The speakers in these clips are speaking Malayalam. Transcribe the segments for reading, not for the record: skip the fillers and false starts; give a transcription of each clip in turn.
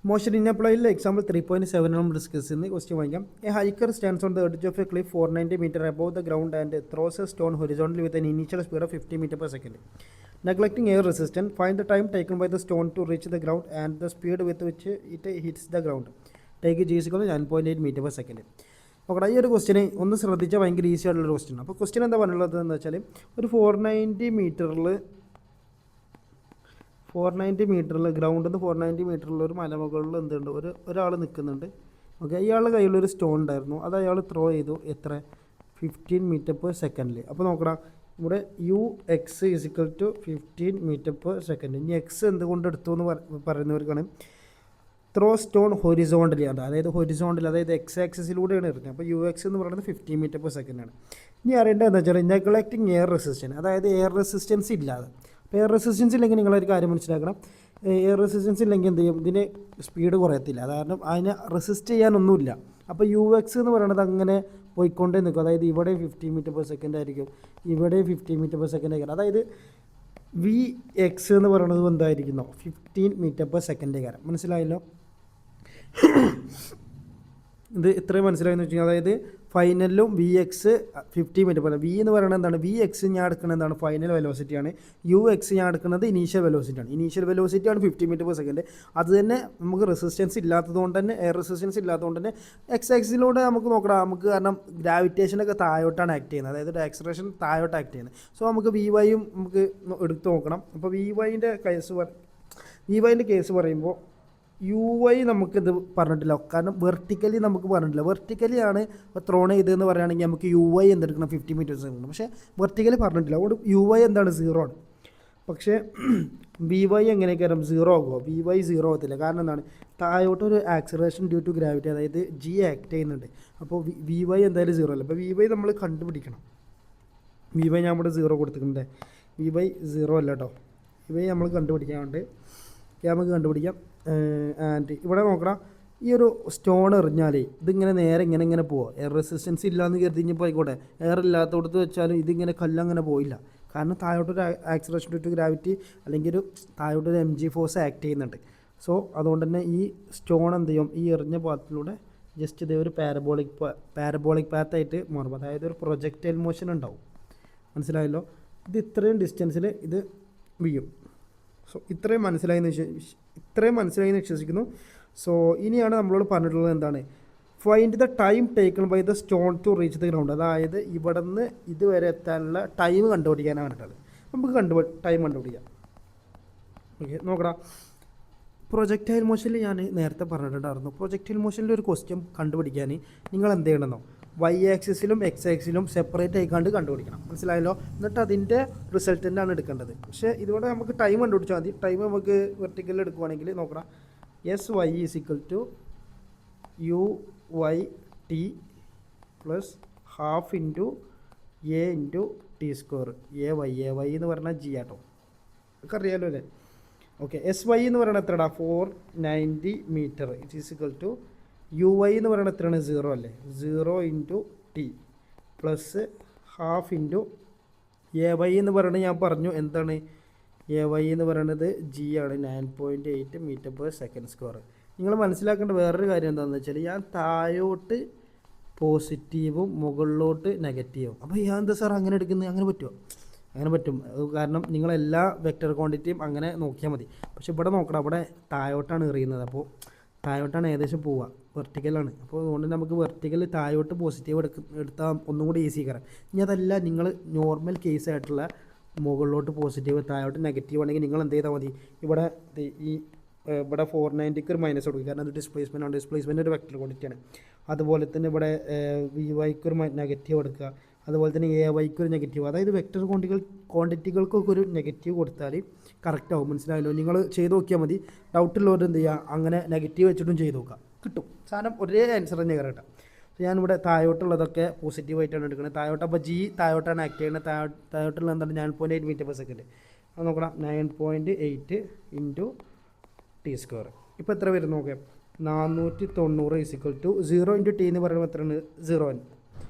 Motion in a plane example 3.7 നമ്മൾ ഡിസ്കസ് ചെയ്യുന്ന ക്വസ്റ്റ്യൻ വായിക്കാം. A hiker stands on the edge of a cliff 490 metre above the ground and throws a stone horizontally with an initial speed of 50 meter per second. Neglecting air resistance, find the time taken by the stone to reach the ground and the speed with which it hits the ground. Take g is equal to 9.8 meter per second. നോക്കടാ, ഈ ഒരു ക്വസ്റ്റിനെ ഒന്ന് ശ്രദ്ധിച്ചാൽ ഭയങ്കര ഈസി ആയിട്ടുള്ളൊരു ക്വസ്റ്റ്യൻ. അപ്പോൾ ക്വസ്റ്റ്യൻ എന്താ പറയുള്ളത് എന്ന് വെച്ചാൽ ഒരു 490 മീറ്ററിൽ ഗ്രൗണ്ടിൽ നിന്ന് 490 മീറ്ററിൽ ഒരു മലമുകളിൽ എന്തുണ്ട്, ഒരാൾ നിൽക്കുന്നുണ്ട്. ഓക്കെ, ഇയാളുടെ കയ്യിലൊരു സ്റ്റോൺ ഉണ്ടായിരുന്നു. അത് അയാൾ ത്രോ ചെയ്തു. എത്ര? 15 മീറ്റർ പെർ സെക്കൻഡിൽ. അപ്പോൾ നോക്കണം, ഇവിടെ UX is equal to 15 metre per second. ഇനി എക്സ് എന്തുകൊണ്ട് എടുത്തു എന്ന് പറയുന്നവർക്കാണ് ത്രോ സ്റ്റോൺ ഹൊറിസോണ്ടലി ആണ്, അതായത് ഹൊറിസോണ്ടൽ, അതായത് എക്സ് ആക്സിസിലൂടെയാണ് എറിഞ്ഞത്. അപ്പോൾ UX എന്ന് പറയുന്നത് 15 മീറ്റർ പെർ സെക്കൻഡാണ്. ഇനി അറിയേണ്ടത് എന്താ വെച്ചാൽ നെഗ്ലക്റ്റിംഗ് എയർ റെസിസ്റ്റൻസ്, അതായത് എയർ റെസിസ്റ്റൻസ് ഇല്ലാതെ. അപ്പോൾ എയർ റെസിസ്റ്റൻസ് ഇല്ലെങ്കിൽ നിങ്ങളൊരു കാര്യം മനസ്സിലാക്കണം, എയർ റെസിസ്റ്റൻസ് ഇല്ലെങ്കിൽ എന്ത് ചെയ്യും, ഇതിന് സ്പീഡ് കുറയത്തില്ല. കാരണം അതിനെ റെസിസ്റ്റ് ചെയ്യാനൊന്നുമില്ല. അപ്പോൾ UX എന്ന് പറയുന്നത് അങ്ങനെ പോയിക്കൊണ്ടേ നിൽക്കും. അതായത് ഇവിടെ 15 മീറ്റർ പെർ സെക്കൻഡ് ആയിരിക്കും, ഇവിടെ 15 മീറ്റർ പെർ സെക്കൻഡ് ആയിരിക്കും. അതായത് VX എന്ന് പറയുന്നത് എന്തായിരിക്കുന്നോ 15 മീറ്റർ പെർ സെക്കൻഡ് കാരണം. മനസ്സിലായല്ലോ? ഇത് ഇത്രയും മനസ്സിലായെന്ന് വെച്ച് കഴിഞ്ഞാൽ, അതായത് ഫൈനലിലും VX 50 മീറ്റർ പോലെ. V എന്ന് പറയുന്നത് എന്താണ്? VX ഞാൻ എടുക്കുന്നത് എന്താണ്? ഫൈനൽ വെലോസിറ്റിയാണ്. UX ഞാൻ എടുക്കുന്നത് ഇനീഷ്യൽ വെലോസിറ്റിയാണ്. ഇനീഷ്യൽ വെലോസിറ്റിയാണ് 50 മീറ്റർ പെർ സെക്കൻഡ്. അത് തന്നെ നമുക്ക് റെസിസ്റ്റൻസ് ഇല്ലാത്തതുകൊണ്ട് തന്നെ, എയർ റെസിസ്റ്റൻസ് ഇല്ലാത്തതുകൊണ്ട് തന്നെ എക്സ് ആക്സിലൂടെ നമുക്ക് നോക്കണം. നമുക്ക് കാരണം ഗ്രാവിറ്റേഷനൊക്കെ താഴോട്ടാണ് ആക്ട് ചെയ്യുന്നത്, അതായത് ആക്സലറേഷൻ താഴോട്ട് ആക്ട് ചെയ്യുന്നത്. സോ നമുക്ക് VYയും നമുക്ക് എടുത്ത് നോക്കണം. അപ്പോൾ VYൻ്റെ കേസ് പറയുമ്പോൾ UI നമുക്കിത് പറഞ്ഞിട്ടില്ല, കാരണം വെർട്ടിക്കലി നമുക്ക് പറഞ്ഞിട്ടില്ല. വെർട്ടിക്കലിയാണ് ത്രോൺ ചെയ്തതെന്ന് പറയുകയാണെങ്കിൽ നമുക്ക് UI എന്തെടുക്കണം 50 മീറ്റേഴ്സ് എടുക്കണം. പക്ഷേ വെർട്ടിക്കലി പറഞ്ഞിട്ടില്ല. അതുകൊണ്ട് UI എന്താണ്? 0 ആണ്. പക്ഷേ VY എങ്ങനെയൊക്കെ 0 ആകുമോ? VY 0 ആകത്തില്ല. കാരണം എന്താണ്? താഴോട്ടൊരു ആക്സലറേഷൻ ഡ്യൂ ടു ഗ്രാവിറ്റി, അതായത് G ആക്ട് ചെയ്യുന്നുണ്ട്. അപ്പോൾ VY എന്തായാലും 0 അല്ല. അപ്പോൾ VY നമ്മൾ കണ്ടുപിടിക്കണം. VY ഞാൻ ഇവിടെ 0 കൊടുത്തിട്ടുണ്ട്. VY 0 അല്ല കേട്ടോ. VY നമ്മൾ കണ്ടുപിടിക്കാറുണ്ട്. നമുക്ക് കണ്ടുപിടിക്കാം. ആൻഡ് ഇവിടെ നോക്കണം, ഈ ഒരു സ്റ്റോൺ എറിഞ്ഞാലേ ഇതിങ്ങനെ നേരെ ഇങ്ങനെ പോവുക. എയർ റെസിസ്റ്റൻസ് ഇല്ലയെന്ന് കരുതിഞ്ഞപ്പോൾ ആയിക്കോട്ടെ, എയർ ഇല്ലാത്തടത്ത് വെച്ചാലും ഇതിങ്ങനെ കല്ലങ്ങനെ പോയില്ല. കാരണം താഴോട്ടൊരു ആക്സലറേഷൻ ഡ്യൂ ടു ഗ്രാവിറ്റി, അല്ലെങ്കിൽ ഒരു താഴോട്ടൊരു MG ഫോഴ്സ് ആക്ട് ചെയ്യുന്നുണ്ട്. സോ അതുകൊണ്ട് തന്നെ ഈ സ്റ്റോൺ എന്ത് ചെയ്യും, ഈ എറിഞ്ഞ പാത്തിലൂടെ ജസ്റ്റ് ഇതേ ഒരു പാരബോളിക് പാത്തായിട്ട് മാറും. അതായത് ഒരു പ്രൊജക്റ്റൈൽ മോഷൻ ഉണ്ടാവും. മനസ്സിലായല്ലോ? ഇത് ഇത്രയും ഡിസ്റ്റൻസിൽ ഇത് വീഴും. സോ ഇത്രയും മനസ്സിലായി വിശ്വസിക്കുന്നു. സോ ഇനിയാണ് നമ്മളോട് പറഞ്ഞിട്ടുള്ളത് എന്താണ്? Find the time taken by the stone to reach the ground. അതായത് ഇവിടെ നിന്ന് ഇതുവരെ എത്താനുള്ള ടൈം കണ്ടുപിടിക്കാനാണ് പറഞ്ഞിട്ടുള്ളത്. നമുക്ക് ടൈം കണ്ടുപിടിക്കാം. ഓക്കെ, നോക്കടാ. പ്രൊജക്റ്റൈൽ മോഷനിൽ ഞാൻ നേരത്തെ പറഞ്ഞിട്ടുണ്ടായിരുന്നു. പ്രൊജക്റ്റൈൽ മോഷനിൽ ഒരു ക്വസ്റ്റ്യൻ കണ്ടുപിടിക്കാൻ നിങ്ങൾ എന്ത് ചെയ്യണമെന്നോ, Y ആക്സിസിലും X ആക്സിലും സെപ്പറേറ്റ് ആയിക്കാണ്ട് കണ്ടുപിടിക്കണം. മനസ്സിലായല്ലോ? എന്നിട്ട് അതിൻ്റെ റിസൾട്ടൻ്റാണ് എടുക്കേണ്ടത്. പക്ഷേ ഇതുകൊണ്ട് നമുക്ക് ടൈം കണ്ടുപിടിച്ചാൽ മതി. ടൈം നമുക്ക് വെർട്ടിക്കലിൽ എടുക്കുവാണെങ്കിൽ നോക്കണം, SY is equal to UYT plus half into A into T². AY എന്ന് പറഞ്ഞാൽ G ആട്ടോ. ഒക്കെ അറിയാമല്ലോ അല്ലേ? ഓക്കെ, SY എന്ന് പറയുന്നത് എത്രടാ? 490 മീറ്റർ. It is equal to UY എന്ന് പറയുന്നത് എത്രയാണ്? 0 അല്ലേ? 0 into T plus half into AY എന്ന് പറയുന്നത് ഞാൻ പറഞ്ഞു എന്താണ്? AY എന്ന് പറയുന്നത് G ആണ്, 9.8 മീറ്റർ പെർ സെക്കൻഡ് സ്ക്വയർ. നിങ്ങൾ മനസ്സിലാക്കേണ്ട വേറൊരു കാര്യം എന്താണെന്ന് വെച്ചാൽ, ഞാൻ താഴോട്ട് പോസിറ്റീവും മുകളിലോട്ട് നെഗറ്റീവും. അപ്പോൾ ഞാൻ എന്താ സാർ അങ്ങനെ എടുക്കുന്നത്? അങ്ങനെ പറ്റുമോ? അങ്ങനെ പറ്റും. കാരണം നിങ്ങളെല്ലാ വെക്റ്റർ ക്വാണ്ടിറ്റിയും അങ്ങനെ നോക്കിയാൽ മതി. പക്ഷെ ഇവിടെ നോക്കണം, അവിടെ താഴോട്ടാണ് എറിയുന്നത്. അപ്പോൾ താഴോട്ടാണ് ഏകദേശം പോവുക, വെർട്ടിക്കലാണ്. അപ്പോൾ അതുകൊണ്ട് നമുക്ക് വെർട്ടിക്കൽ താഴോട്ട് പോസിറ്റീവ് എടുത്താൽ ഒന്നും കൂടി ഈസി കയറാം. ഇനി അതല്ല, നിങ്ങൾ നോർമൽ കേസ് ആയിട്ടുള്ള മുകളിലോട്ട് പോസിറ്റീവ് താഴോട്ട് നെഗറ്റീവ് ആണെങ്കിൽ നിങ്ങൾ എന്ത് ചെയ്താൽ മതി, ഇവിടെ ഇവിടെ 490ക്ക് ഒരു മൈനസ് കൊടുക്കുക. കാരണം അത് ഡിസ്പ്ലേസ്മെൻ്റ് ആണ്. ഡിസ്പ്ലേസ്മെൻ്റ് ഒരു വെക്റ്റർ ക്വാണ്ടിറ്റിയാണ്. അതുപോലെ തന്നെ ഇവിടെ VYക്ക് ഒരു നെഗറ്റീവ് കൊടുക്കുക. അതുപോലെ തന്നെ AYക്ക് ഒരു നെഗറ്റീവ്. അതായത് വെക്റ്റർ ക്വാണ്ടിറ്റികൾക്കൊക്കെ ഒരു നെഗറ്റീവ് കൊടുത്താൽ കറക്റ്റ് ആവും. മനസ്സിലായല്ലോ? നിങ്ങൾ ചെയ്ത് നോക്കിയാൽ മതി. ഡൗട്ടുള്ളവർ എന്ത് ചെയ്യുക, അങ്ങനെ നെഗറ്റീവ് വെച്ചിട്ടും ചെയ്ത് നോക്കുക, കിട്ടും. സാധനം ഒരേ ആൻസർ തന്നെ കറക്റ്റാണ്. ഞാനിവിടെ താഴോട്ടുള്ളതൊക്കെ പോസിറ്റീവായിട്ടാണ് എടുക്കുന്നത്. താഴോട്ട് അപ്പോൾ G താഴോട്ടാണ് ആക്ട് ചെയ്യുന്നത്. താഴോട്ടുള്ള എന്താണ്? 9.8 മീറ്റർ പെർ സെക്കൻഡ്. അത് നോക്കണം, 9.8 ഇൻറ്റു T². ഇപ്പോൾ എത്ര വരും നോക്കാം? 490 is equal to 0 into T എന്ന് പറയുമ്പോൾ എത്രയാണ്? 0.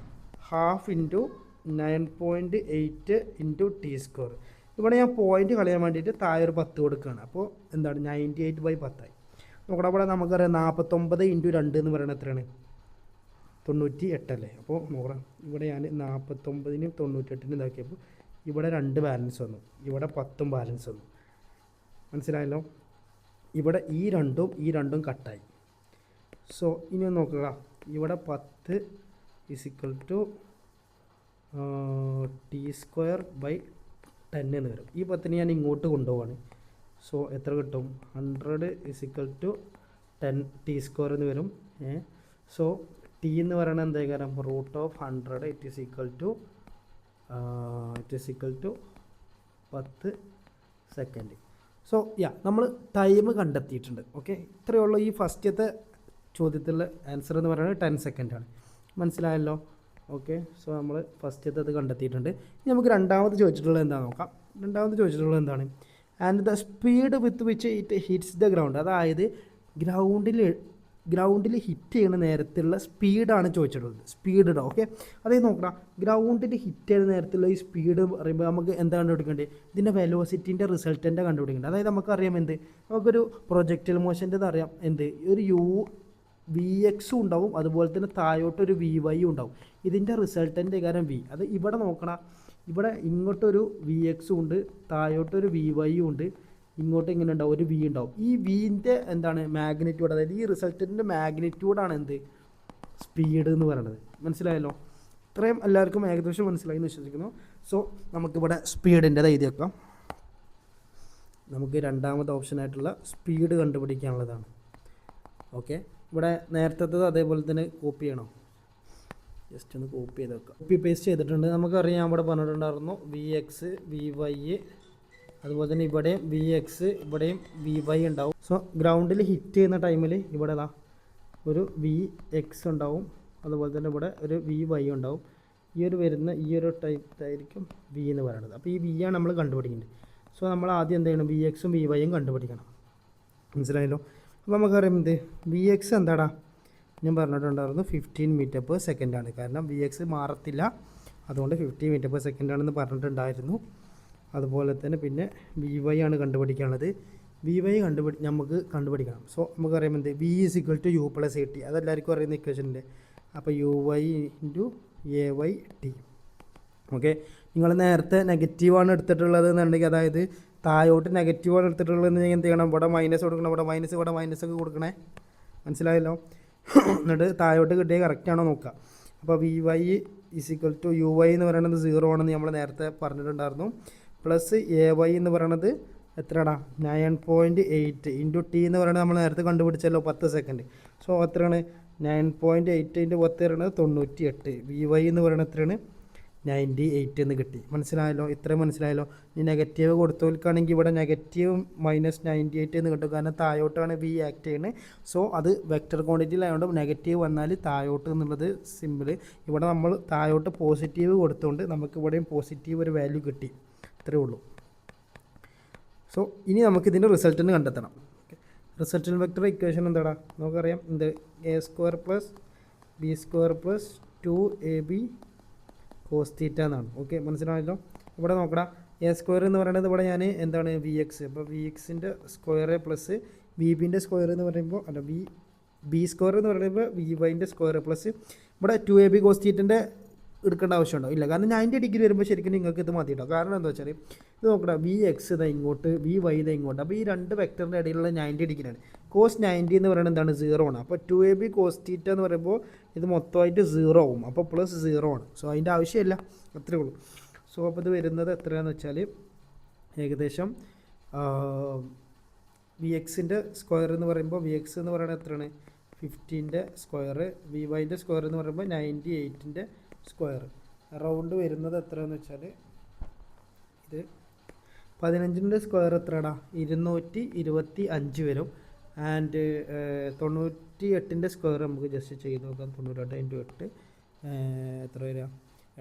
Half into 9.8 into T². ഇവിടെ ഞാൻ പോയിൻറ്റ് കളയാൻ വേണ്ടിയിട്ട് താഴെ ഒരു 10 കൊടുക്കുകയാണ്. അപ്പോൾ എന്താണ്? 98/10 ആയി. നോക്കണം. അവിടെ നമുക്കറിയാം 49 × 2 എന്ന് പറയുന്നത് എത്രയാണ്? 98 അല്ലേ? അപ്പോൾ നോക്കണം, ഇവിടെ ഞാൻ 49നും 98നും ഇതാക്കിയപ്പോൾ ഇവിടെ 2 ബാലൻസ് വന്നു, ഇവിടെ 10 ബാലൻസ് വന്നു. മനസ്സിലായല്ലോ? ഇവിടെ ഈ രണ്ടും കട്ടായി. സോ ഇനി ഒന്ന് നോക്കുക, ഇവിടെ 10 = t² / 10 എന്ന് വരും. ഈ 10 ഞാൻ ഇങ്ങോട്ട് കൊണ്ടുപോവാണ്. സോ എത്ര കിട്ടും? 100 = 10 t² എന്ന് വരും. സോ ടി എന്ന് പറയുന്നത് എന്താ കാരണം? √100 it is equal to 10 second. So നമ്മൾ ടൈം കണ്ടെത്തിയിട്ടുണ്ട്. ഓക്കെ, ഇത്രയേ ഉള്ളൂ. ഈ ഫസ്റ്റത്തെ ചോദ്യത്തിലുള്ള ആൻസർ എന്ന് പറയുന്നത് 10 സെക്കൻഡാണ്. മനസ്സിലായല്ലോ? ഓക്കെ, സോ നമ്മൾ ഫസ്റ്റത്തെ അത് കണ്ടെത്തിയിട്ടുണ്ട്. ഇനി നമുക്ക് രണ്ടാമത് ചോദിച്ചിട്ടുള്ളത് എന്താണെന്ന് നോക്കാം. രണ്ടാമത് ചോദിച്ചിട്ടുള്ളത് എന്താണ്? And the speed with which it hits the ground. അതായത് ഗ്രൗണ്ടിൽ ഹിറ്റ് ചെയ്യുന്ന നേരത്തുള്ള സ്പീഡാണ് ചോദിച്ചിട്ടുള്ളത്. സ്പീഡ് ഇടാം. ഓക്കെ, അതായത് നോക്കണം, ഗ്രൗണ്ടിൽ ഹിറ്റ് ചെയ്യുന്ന നേരത്തുള്ള ഈ സ്പീഡ് പറയുമ്പോൾ നമുക്ക് എന്താ കണ്ടുപിടിക്കേണ്ടത്? ഇതിൻ്റെ വെലോസിറ്റിൻ്റെ റിസൾട്ടൻ്റെ കണ്ടുപിടിക്കേണ്ടത്. അതായത് നമുക്കറിയാം എന്ത്, നമുക്കൊരു പ്രൊജക്റ്റൈൽ മോഷൻ്റെ അറിയാം എന്ത്, ഒരു Vx ഉണ്ടാവും, അതുപോലെ തന്നെ താഴോട്ടൊരു Vy ഉണ്ടാവും. ഇതിൻ്റെ റിസൾട്ടൻ്റെ കാരണം V. അത് ഇവിടെ നോക്കണം, ഇവിടെ ഇങ്ങോട്ടൊരു Vx ഉണ്ട്, താഴോട്ടൊരു Vy ഉണ്ട്, ഇങ്ങോട്ട് ഇങ്ങനെ ഉണ്ടാവും, ഒരു V ഉണ്ടാവും. ഈ വീൻ്റെ എന്താണ് മാഗ്നിറ്റ്യൂഡ്, അതായത് ഈ റിസൾട്ടിൻ്റെ മാഗ്നിറ്റ്യൂഡാണ് എന്ത്, സ്പീഡ് എന്ന് പറയുന്നത്. മനസ്സിലായല്ലോ? ഇത്രയും എല്ലാവർക്കും ഏകദേശം മനസ്സിലായി എന്ന് വിശ്വസിക്കുന്നു. സോ നമുക്കിവിടെ സ്പീഡിൻ്റെത് എഴുതി വെക്കാം. നമുക്ക് രണ്ടാമത്തെ ഓപ്ഷനായിട്ടുള്ള സ്പീഡ് കണ്ടുപിടിക്കാനുള്ളതാണ്. ഓക്കെ, ഇവിടെ നേരത്തേത് അതേപോലെ തന്നെ കോപ്പി ചെയ്യണം. ജസ്റ്റ് ഒന്ന് കോപ്പി ചെയ്ത് വെക്കാം. കോപ്പി പേസ്റ്റ് ചെയ്തിട്ടുണ്ട്. നമുക്കറിയാം ഇവിടെ പറഞ്ഞിട്ടുണ്ടായിരുന്നു Vx Vy, അതുപോലെ തന്നെ ഇവിടെയും Vx ഇവിടെയും Vy ഉണ്ടാവും. സോ ഗ്രൗണ്ടിൽ ഹിറ്റ് ചെയ്യുന്ന ടൈമിൽ ഇവിടെ ഒരു Vx ഉണ്ടാവും, അതുപോലെ തന്നെ ഇവിടെ ഒരു Vy ഉണ്ടാവും. ഈ ഒരു ടൈപ്പായിരിക്കും V എന്ന് പറയുന്നത്. അപ്പോൾ ഈ V ആണ് നമ്മൾ കണ്ടുപിടിക്കേണ്ടത്. സോ നമ്മൾ ആദ്യം എന്ത് ചെയ്യണം? Vx ഉം Vy ഉം കണ്ടുപിടിക്കണം. മനസ്സിലായല്ലോ? അപ്പോൾ നമുക്കറിയാം എന്ത്, Vx എന്താടാ ഞാൻ പറഞ്ഞിട്ടുണ്ടായിരുന്നു 15 m/s ആണ്. കാരണം Vx മാറത്തില്ല, അതുകൊണ്ട് 15 m/s ആണെന്ന് പറഞ്ഞിട്ടുണ്ടായിരുന്നു. അതുപോലെ തന്നെ പിന്നെ Vy ആണ് കണ്ടുപിടിക്കാനുള്ളത്. Vy നമുക്ക് കണ്ടുപിടിക്കണം. സോ നമുക്കറിയാം എന്ത്, V = U + AT. അതെല്ലാവർക്കും അറിയുന്ന ഇക്വേഷനില്ലേ? അപ്പോൾ Uy × Ayt. ഓക്കെ, നിങ്ങൾ നേരത്തെ നെഗറ്റീവാണ് എടുത്തിട്ടുള്ളത് എന്നുണ്ടെങ്കിൽ, അതായത് താഴോട്ട് നെഗറ്റീവാണ് എടുത്തിട്ടുള്ളതെന്ന് എന്ത് ചെയ്യണം? ഇവിടെ മൈനസ് കൊടുക്കണം, ഇവിടെ മൈനസൊക്കെ കൊടുക്കണേ. മനസ്സിലായല്ലോ? എന്നിട്ട് താഴോട്ട് കിട്ടിയ കറക്റ്റാണോ നോക്കുക. അപ്പോൾ Vy = Uy എന്ന് പറയുന്നത് 0 ആണെന്ന് നമ്മൾ നേരത്തെ പറഞ്ഞിട്ടുണ്ടായിരുന്നു. പ്ലസ് Ay എന്ന് പറയുന്നത് എത്രയാടാ? 9.8 × t എന്ന് പറയുന്നത് നമ്മൾ നേരത്തെ കണ്ടുപിടിച്ചല്ലോ, 10 സെക്കൻഡ്. സോ എത്രയാണ്? 9.8 × 10 പറയുന്നത് 98. Vy എന്ന് പറയുന്നത് എത്രയാണ്? 98 എന്ന് കിട്ടി. മനസ്സിലായല്ലോ? ഇത്രയും മനസ്സിലായല്ലോ? ഇനി നെഗറ്റീവ് കൊടുത്തോൽക്കാണെങ്കിൽ ഇവിടെ -98 എന്ന് കിട്ടും. കാരണം താഴോട്ടാണ് V ആക്ട് ചെയ്യുന്നത്. സോ അത് വെക്റ്റർ ക്വാണ്ടിറ്റിയിലായതുകൊണ്ട് നെഗറ്റീവ് വന്നാൽ താഴോട്ട് എന്നുള്ളത് സിമ്പിൾ. ഇവിടെ നമ്മൾ താഴോട്ട് പോസിറ്റീവ് കൊടുത്തുകൊണ്ട് നമുക്ക് ഇവിടെയും പോസിറ്റീവ് ഒരു വാല്യൂ കിട്ടി. ഇത്രയേ ഉള്ളൂ. സോ ഇനി നമുക്കിതിൻ്റെ റിസൾട്ടിന് കണ്ടെത്തണം. റിസൾട്ടൻ വെക്റ്റർ ഇക്വേഷൻ എന്താടാ? നമുക്കറിയാം എന്ത്, A² + B² + 2ab cos θ എന്നാണ്. ഓക്കെ, മനസ്സിലായല്ലോ? ഇവിടെ നോക്കടാ, A² എന്ന് പറയുന്നത് ഇവിടെ ഞാൻ എന്താണ് Vx. അപ്പോൾ Vxൻ്റെ സ്ക്വയർ പ്ലസ് Vbൻ്റെ സ്ക്വയർ എന്ന് പറയുമ്പോൾ B² എന്ന് പറയുമ്പോൾ Vyൻ്റെ സ്ക്വയർ പ്ലസ് ഇവിടെ 2ab cos θൻ്റെ എടുക്കേണ്ട ആവശ്യമുണ്ടോ? ഇല്ല. കാരണം 90 ഡിഗ്രി വരുമ്പോൾ ശരിക്കും നിങ്ങൾക്ക് ഇത് മതി കേട്ടോ. കാരണം എന്താ വെച്ചാൽ ഇത് നോക്കടാ, Vx ഇതാ ഇങ്ങോട്ട്, Vy ഇതാ ഇങ്ങോട്ട്. അപ്പോൾ ഈ രണ്ട് വെക്ടറിൻ്റെ ഇടയിലുള്ള 90 ഡിഗ്രിയാണ്. cos 90 എന്ന് പറയുന്നത് എന്താണ്? 0 ആണ്. അപ്പോൾ 2ab cos θ എന്ന് പറയുമ്പോൾ ഇത് മൊത്തമായിട്ട് 0 ആവും. അപ്പോൾ +0 ആണ്. സോ അതിൻ്റെ ആവശ്യമില്ല, അത്രയേ ഉള്ളൂ. സോ അപ്പോൾ ഇത് വരുന്നത് എത്രയാണെന്ന് വെച്ചാൽ ഏകദേശം Vxൻ്റെ സ്ക്വയർ എന്ന് പറയുമ്പോൾ Vx എന്ന് പറയുന്നത് എത്രയാണ്? 15ൻ്റെ സ്ക്വയർ. Vyൻ്റെ സ്ക്വയർ എന്ന് പറയുമ്പോൾ 98ൻ്റെ സ്ക്വയർ. റൗണ്ട് വരുന്നത് എത്രയാണെന്ന് വെച്ചാൽ ഇത് 15ൻ്റെ സ്ക്വയർ എത്രയാടാ? 225 വരും. ആൻഡ് 98ൻ്റെ സ്ക്വയർ നമുക്ക് ജസ്റ്റ് ചെയ്ത് നോക്കാം. 98 × 8 എത്ര വരിക?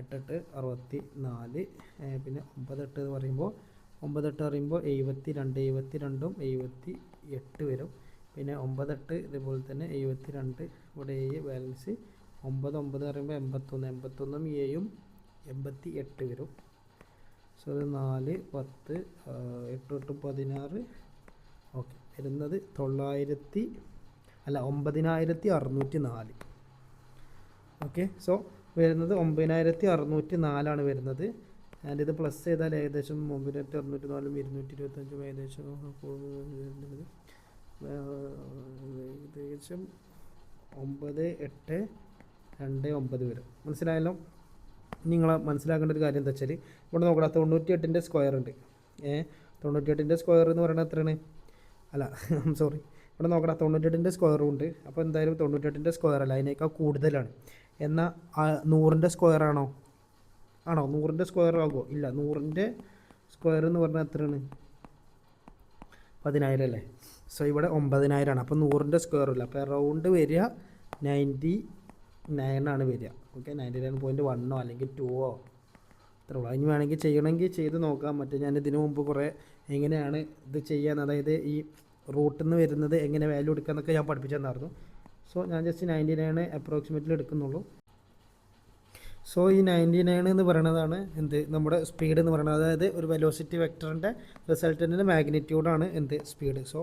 8 64. പിന്നെ 98 എന്ന് പറയുമ്പോൾ 72 78 വരും. പിന്നെ 98 ഇതുപോലെ തന്നെ 72 ഇവിടെ ബാലൻസ് 9 പറയുമ്പോൾ 81 എയും 88 വരും. സോ അത് 4 10 8 16. ഓക്കെ, വരുന്നത് 9604. ഓക്കെ, സോ വരുന്നത് 9604 വരുന്നത്. ആൻഡ് ഇത് പ്ലസ് ചെയ്താൽ ഏകദേശം 9604 225 ഏകദേശം ഏകദേശം 9829 വരും. മനസ്സിലായല്ലോ? നിങ്ങൾ മനസ്സിലാക്കേണ്ട ഒരു കാര്യം എന്താ വെച്ചാൽ ഇവിടെ നോക്കണം, 98ൻ്റെ സ്ക്വയർ ഉണ്ട്. 98ൻ്റെ സ്ക്വയർ എന്ന് പറയുന്നത് എത്രയാണ്? അല്ല സോറി, ഇവിടെ നോക്കണം, 98ൻ്റെ സ്ക്വയറും ഉണ്ട്. അപ്പോൾ എന്തായാലും 98ൻ്റെ സ്ക്വയർ അല്ല, അതിനേക്കാൾ കൂടുതലാണ്. എന്നാൽ 100ൻ്റെ സ്ക്വയർ ആണോ? 100ൻ്റെ സ്ക്വയർ ആകുമോ? ഇല്ല. 100ൻ്റെ സ്ക്വയർ എന്ന് പറഞ്ഞാൽ എത്രയാണ്? 10,000 അല്ലേ? സോ ഇവിടെ 9,000 ആണ്. അപ്പോൾ 100ൻ്റെ സ്ക്വയർ ഇല്ല. അപ്പോൾ റൗണ്ട് വരിക 99 ആണ് വരിക. ഓക്കെ, 99.1 അല്ലെങ്കിൽ 2 അത്ര ഉള്ളൂ. അതിന് വേണമെങ്കിൽ ചെയ്യണമെങ്കിൽ ചെയ്ത് നോക്കാൻ പറ്റും. ഞാൻ ഇതിനു മുമ്പ് കുറേ എങ്ങനെയാണ് ഇത് ചെയ്യാൻ, അതായത് ഈ റൂട്ടിൽ നിന്ന് വരുന്നത് എങ്ങനെ വാല്യൂ എടുക്കുക എന്നൊക്കെ ഞാൻ പഠിപ്പിച്ചു തന്നായിരുന്നു. സോ ഞാൻ ജസ്റ്റ് 99 അപ്രോക്സിമേറ്റ്ലി എടുക്കുന്നുള്ളൂ. സോ ഈ 99 എന്ന് പറയുന്നതാണ് എന്ത്, നമ്മുടെ സ്പീഡ് എന്ന് പറയുന്നത്. അതായത് ഒരു വെലോസിറ്റി വെക്ടറിൻ്റെ റിസൾട്ടൻറ്റിൻ്റെ മാഗ്നിറ്റ്യൂഡാണ് എന്ത്, സ്പീഡ്. സോ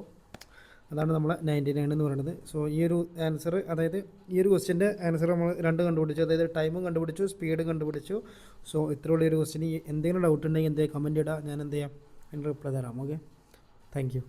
അതാണ് നമ്മളെ 99 എന്ന് പറയുന്നത്. സോ ഈ ഒരു ആൻസർ, അതായത് ഈ ഒരു ക്വസ്റ്റ്യൻ്റെ ആൻസർ നമ്മൾ രണ്ട് കണ്ടുപിടിച്ചു. അതായത് ടൈമും കണ്ടുപിടിച്ചു, സ്പീഡും കണ്ടുപിടിച്ചു. സോ ഇത്രയുള്ള ഒരു ക്വസ്റ്റ്യന് എന്തെങ്കിലും ഡൗട്ട് ഉണ്ടെങ്കിൽ എന്തെങ്കിലും കമൻറ്റ് ഇടാം, ഞാൻ എന്ത് ചെയ്യാം, അതിന് റിപ്ലൈ തരാം. Okay, thank you.